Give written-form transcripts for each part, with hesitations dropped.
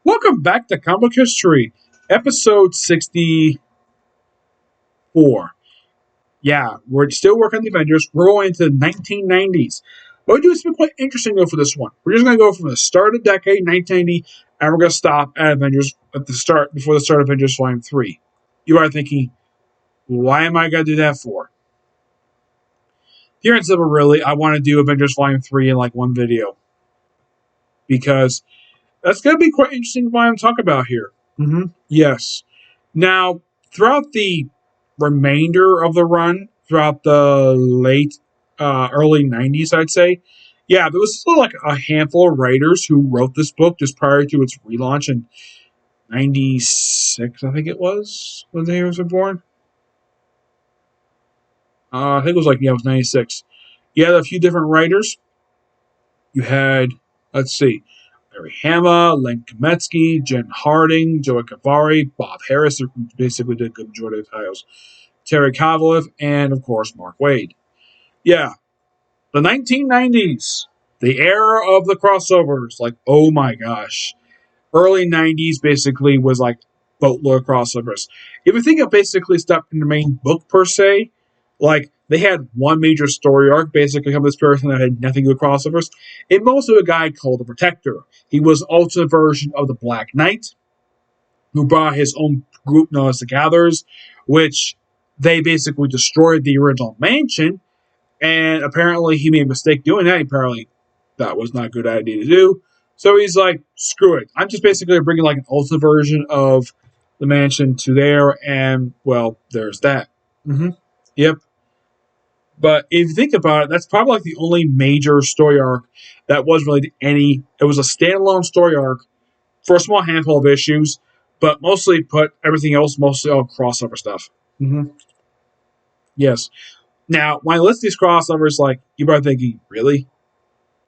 Welcome back to Comic History, episode 64. Yeah, we're still working on the Avengers. We're going into the 1990s. But we do something quite interesting though for this one. We're just going to go from the start of the decade, 1990, and we're going to stop at Avengers at the start, before the start of Avengers Volume 3. You are thinking, why am I going to do that for? Here in Civil, really, I want to do Avengers Volume 3 in like one video. Because that's going to be quite interesting volume to talk about here. Yes. Now, throughout the remainder of the run, throughout the early 90s, I'd say, yeah, there was still like a handful of writers who wrote this book just prior to its relaunch in 96, I think it was, when they were born. I think it was it was 96. You had a few different writers. You had, let's see, Barry Hama, Len Kametsky, Jen Harding, Joey Cavari, Bob Harris, who basically did a good majority of the titles, Terry Kovalev, and of course Mark Waid. Yeah, the 1990s, the era of the crossovers. Like, oh my gosh, early 90s basically was like boatload of crossovers. If you think of basically stuff in the main book per se, like they had one major story arc basically of this person that had nothing to do with crossovers. It mostly a guy called the Protector. He was an alternate version of the Black Knight, who brought his own group known as the Gatherers, which they basically destroyed the original mansion, and apparently he made a mistake doing that. Apparently that was not a good idea to do. So he's like, screw it. I'm just basically bringing like an ultimate version of the mansion to there, and well, there's that. Yep. But if you think about it, that's probably like the only major story arc that was really any. It was a standalone story arc for a small handful of issues, but mostly put everything else mostly on crossover stuff. Yes. Now, when I list these crossovers, like you are thinking, really?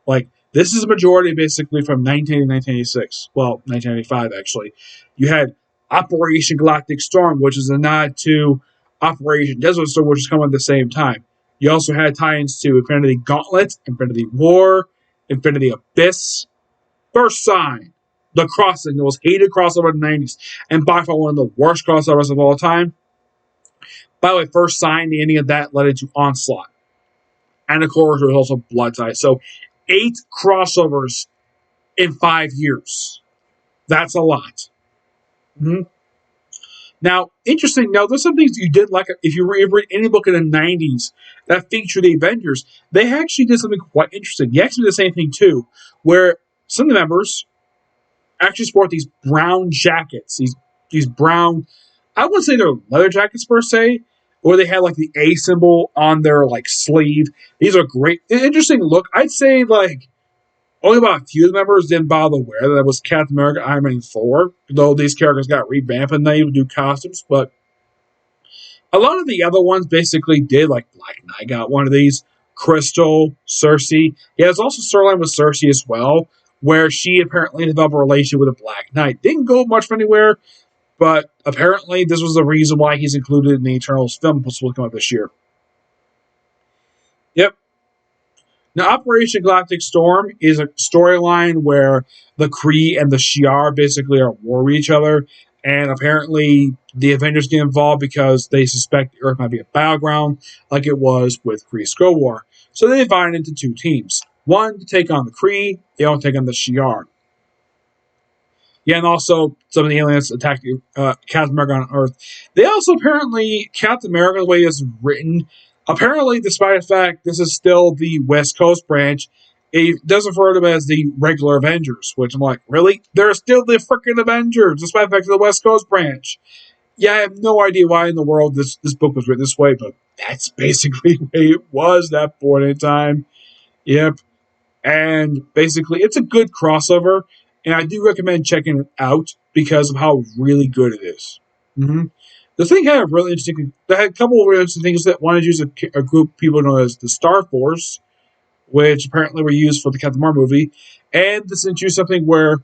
Like this is a majority basically from 19 to 1986. Well, 1995 actually. You had Operation Galactic Storm, which is a nod to Operation Desert Storm, which is coming at the same time. You also had tie-ins to Infinity Gauntlet, Infinity War, Infinity Abyss, First Sign, The Crossing, the most hated crossover in the 90s, and by far one of the worst crossovers of all time. By the way, First Sign, the ending of that led into Onslaught. And of course, there was also Blood Tie. So, 8 crossovers in 5 years. That's a lot. Now, interesting. Now, there's some things you did like. If you read any book in the 90s that featured the Avengers, they actually did something quite interesting. You actually did the same thing, too, where some of the members actually sport these brown jackets. These brown, I wouldn't say they're leather jackets per se, or they had like the A symbol on their like sleeve. These are great, interesting look. I'd say like only about a few of the members didn't bother to wear that. That was Captain America, Iron Man, and Thor. Though these characters got revamped and they would do costumes, but a lot of the other ones basically did. Like Black Knight got one of these. Crystal, Cersei. Yeah, there's also a storyline with Cersei as well, where she apparently developed a relationship with a Black Knight. Didn't go much anywhere, but apparently this was the reason why he's included in the Eternals film supposed to come out this year. Yep. Now, Operation Galactic Storm is a storyline where the Kree and the Shi'ar basically are at war with each other, and apparently the Avengers get involved because they suspect the Earth might be a battleground, like it was with Kree Skull War. So they divide into 2 teams. One to take on the Kree, the other to take on the Shi'ar. Yeah, and also some of the aliens attack Captain America on Earth. They also apparently, Captain America, the way it's written, apparently, despite the fact this is still the West Coast branch, it does refer to them as the regular Avengers, which I'm like, really? They're still the freaking Avengers, despite the fact of the West Coast branch. Yeah, I have no idea why in the world this book was written this way, but that's basically the way it was that point in time. Yep. And basically, it's a good crossover, and I do recommend checking it out because of how really good it is. The thing had a really interesting. They had a couple of really interesting things that wanted to use a group people known as the Star Force, which apparently were used for the Captain Marvel movie, and this introduced something where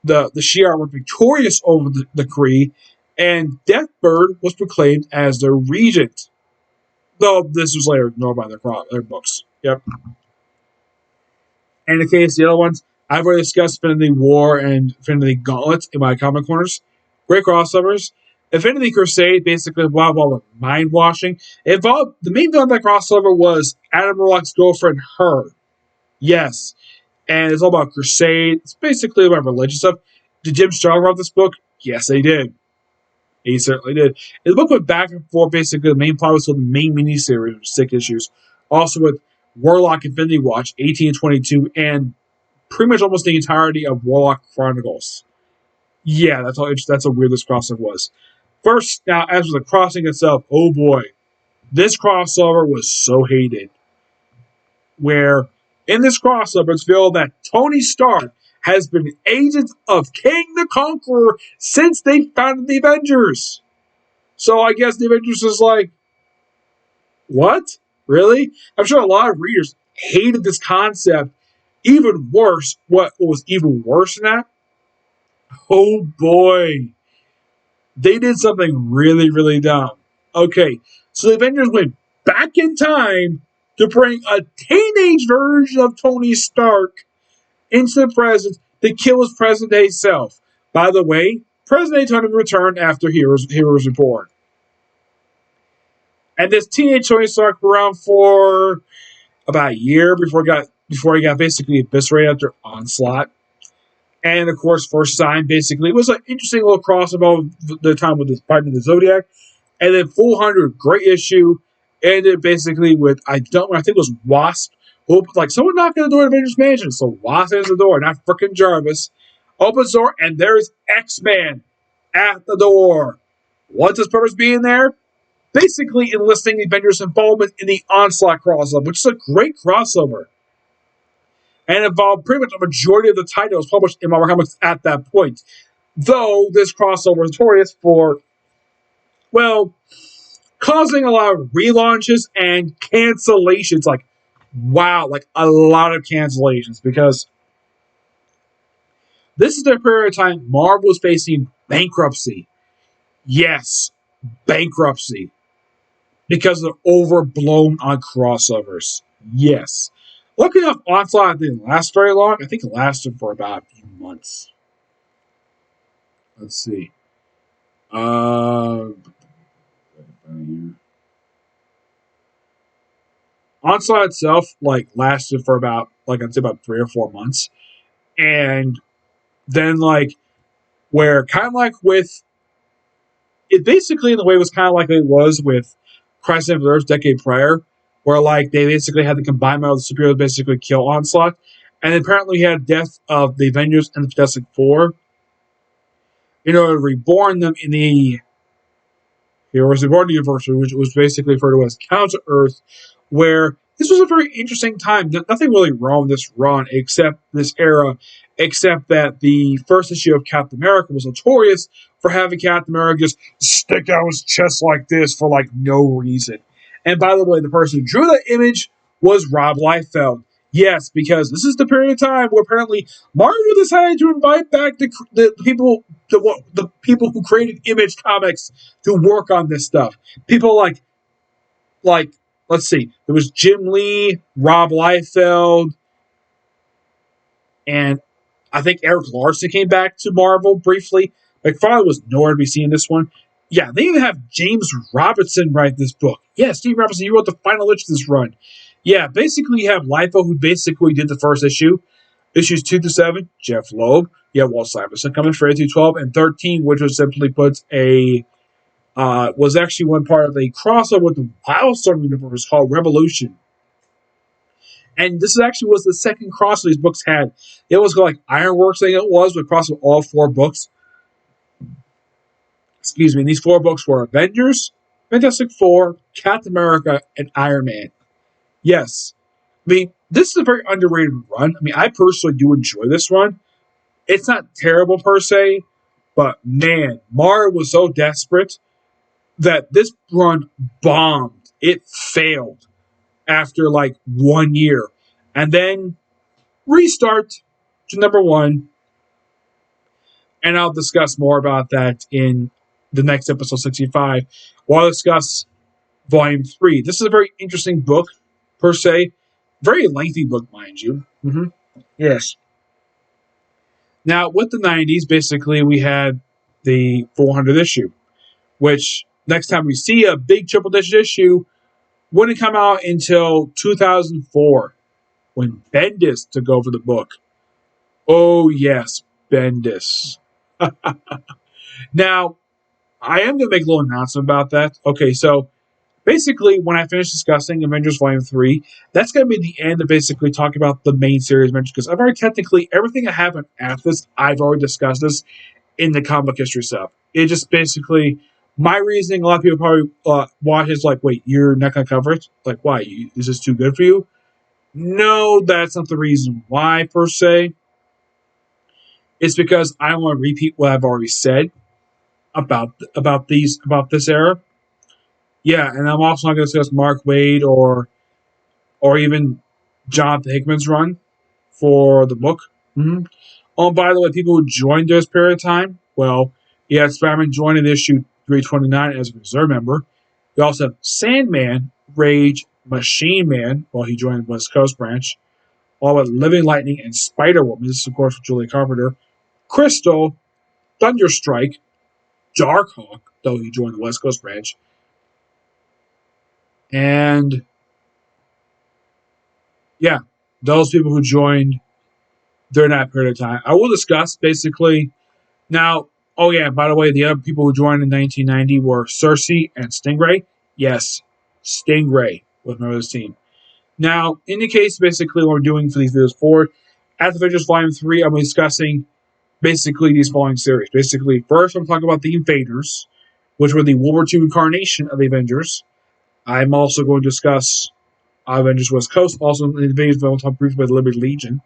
the Shi'ar were victorious over the Kree, and Deathbird was proclaimed as their regent. Though this was later ignored by their books. Yep. And in the case of the other ones, I've already discussed Infinity War and Infinity Gauntlet in my comic corners. Great crossovers. Infinity Crusade basically involved all the mind washing. It involved the main villain of that crossover was Adam Warlock's girlfriend, her. Yes. And it's all about Crusade. It's basically about religious stuff. Did Jim Starlin write this book? Yes, they did. He certainly did. And the book went back and forth. Basically, the main plot was the main miniseries, with 6 issues. Also with Warlock Infinity Watch, 1822, and pretty much almost the entirety of Warlock Chronicles. Yeah, that's how weird this crossover was. First, now as for the crossing itself, oh boy, this crossover was so hated. Where in this crossover, it's revealed that Tony Stark has been agent of King the Conqueror since they founded the Avengers. So I guess the Avengers is like, what? Really? I'm sure a lot of readers hated this concept. Even worse, what was even worse than that? Oh boy. They did something really, really dumb. Okay, so the Avengers went back in time to bring a teenage version of Tony Stark into the present to kill his present day self. By the way, present day Tony returned after Heroes Reborn. And this teenage Tony Stark was around for about a year before he got basically eviscerated after Onslaught. And of course, first time basically it was an interesting little crossover the time with this fighting the Zodiac. And then 400, great issue, ended basically with I think it was Wasp. Like someone knocking on the door at Avengers Mansion. So Wasp opens the door, not freaking Jarvis. Opens the door, and there's X-Man at the door. What's his purpose being there? Basically enlisting the Avengers' involvement in the Onslaught crossover, which is a great crossover. And involved pretty much a majority of the titles published in Marvel Comics at that point. Though this crossover is notorious for, well, causing a lot of relaunches and cancellations. Like, wow, like a lot of cancellations because this is the period of time Marvel was facing bankruptcy. Yes, bankruptcy. Because they're overblown on crossovers. Yes. Luckily enough, Onslaught didn't last very long. I think it lasted for about a few months. Let's see. Onslaught itself lasted for I'd say about 3 or 4 months, and then where kind of like with it basically in the way it was kind of like it was with Crisis of Earth decade prior, where they basically had the combined of the superheroes basically kill Onslaught, and apparently he had death of the Avengers and the Fantastic Four in order to reborn them in the Heroes Reborn universe, which was basically referred to as Counter Earth, where this was a very interesting time. Nothing really wrong with this run, except this era, except that the first issue of Captain America was notorious for having Captain America just stick out his chest like this for no reason. And by the way, the person who drew that image was Rob Liefeld. Yes, because this is the period of time where apparently Marvel decided to invite back the people the people who created Image Comics to work on this stuff. People like let's see, there was Jim Lee, Rob Liefeld, and I think Eric Larson came back to Marvel briefly. McFarlane was nowhere to be seen in this one. Yeah, they even have James Robinson write this book. Yeah, Steve Robinson, you wrote the final issue of this run. Yeah, basically you have Liefeld, who basically did the first issue. Issues 2 to 7, Jeff Loeb. You have Walt Simonson coming straight through 12, and 13, which was simply put was actually one part of a crossover with the Wildstorm universe called Revolution. And this actually was the second crossover these books had. It was Ironworks thing it was, but crossover all 4 books. Excuse me, and these 4 books were Avengers, Fantastic Four, Captain America, and Iron Man. Yes. I mean, this is a very underrated run. I mean, I personally do enjoy this run. It's not terrible per se, but man, Marvel was so desperate that this run bombed. It failed after 1 year. And then restart to number 1. And I'll discuss more about that in the next episode 65. I'll discuss Volume 3. This is a very interesting book, per se. Very lengthy book, mind you. Mm-hmm. Yes. Now, with the 90s, basically, we had the 400th issue, which next time we see a big triple digit issue wouldn't come out until 2004 when Bendis took over the book. Oh, yes, Bendis. Now, I am going to make a little announcement about that. Okay, so basically, when I finish discussing Avengers Volume 3, that's going to be the end of basically talking about the main series Avengers, because I've already technically, everything I have after this, I've already discussed this in the comic history stuff. It just basically, my reasoning, a lot of people probably watch is like, wait, you're not going to cover it? Like, why? Is this too good for you? No, that's not the reason why, per se. It's because I don't want to repeat what I've already said about this era. Yeah, and I'm also not going to discuss Mark Waid or even Jonathan Hickman's run for the book. Mm-hmm. Oh, by the way, people who joined this period of time, well, you had Spider-Man join in issue 329 as a reserve member. You also have Sandman, Rage, Machine Man, well, he joined the West Coast branch, all with Living Lightning and Spider-Woman. This is, of course, for Julia Carpenter. Crystal, Thunderstrike, Darkhawk, though he joined the West Coast branch. And, yeah, those people who joined during that period of time. I will discuss, basically, now, oh yeah, by the way, the other people who joined in 1990 were Cersei and Stingray. Yes, Stingray was member of this team. Now, in the case, basically, what we're doing for these videos forward, at the Avengers Volume 3, I'm discussing basically these following series. Basically, first, I'm talking about the Invaders, which were the World War II incarnation of the Avengers. I'm also going to discuss Avengers West Coast, also the Invaders, but I'll talk briefly about the Liberty Legion.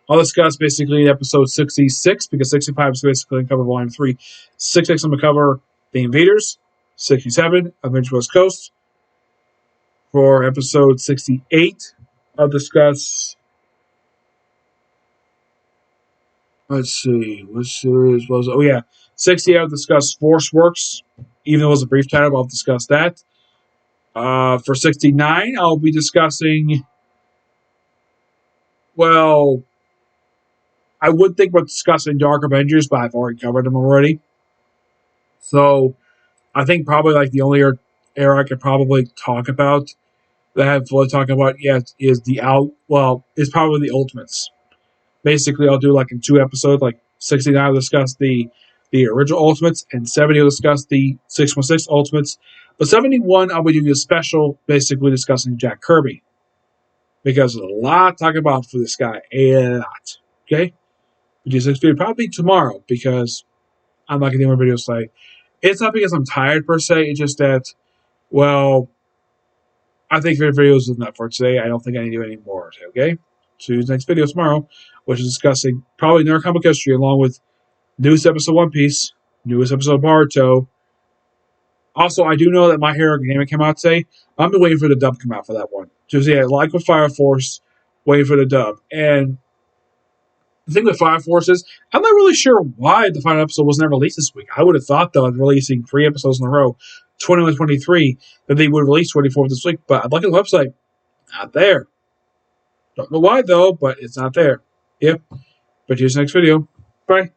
I'll discuss basically episode 66 because 65 is basically cover volume 3. 66 I'm going to cover The Invaders. 67 Avengers West Coast. For episode 68, I'll discuss. Let's see, what series was it? Oh yeah, 68 I'll discuss Force Works. Even though it was a brief title, I'll discuss that. For 69, I'll be discussing. Well, I would think about discussing Dark Avengers, but I've already covered them already. So I think probably like the only era I could probably talk about that I have fully talking about yet is the is probably the Ultimates. Basically, I'll do like in 2 episodes, like 69 I'll discuss the original Ultimates, and 70 I'll discuss the 616 Ultimates. But 71 I'll be doing a special, basically discussing Jack Kirby because there's a lot talking about for this guy, a lot. Okay, but this video probably tomorrow because I'm not gonna do more videos today. It's not because I'm tired per se. It's just that, well, I think your videos is enough for today. I don't think I need to do any more. Okay? See you next video tomorrow, which is discussing probably Nerd Comic History along with newest episode of One Piece, newest episode of Naruto. Also, I do know that My Hero Academia came out today. I'm been waiting for the dub to come out for that one. Just yeah, like with Fire Force, waiting for the dub. And the thing with Fire Force is, I'm not really sure why the final episode wasn't released this week. I would have thought, though, releasing 3 episodes in a row, 21 23, that they would release 24 this week. But I look at the website, not there. Don't know why, though, but it's not there. Yep. But here's the next video. Bye.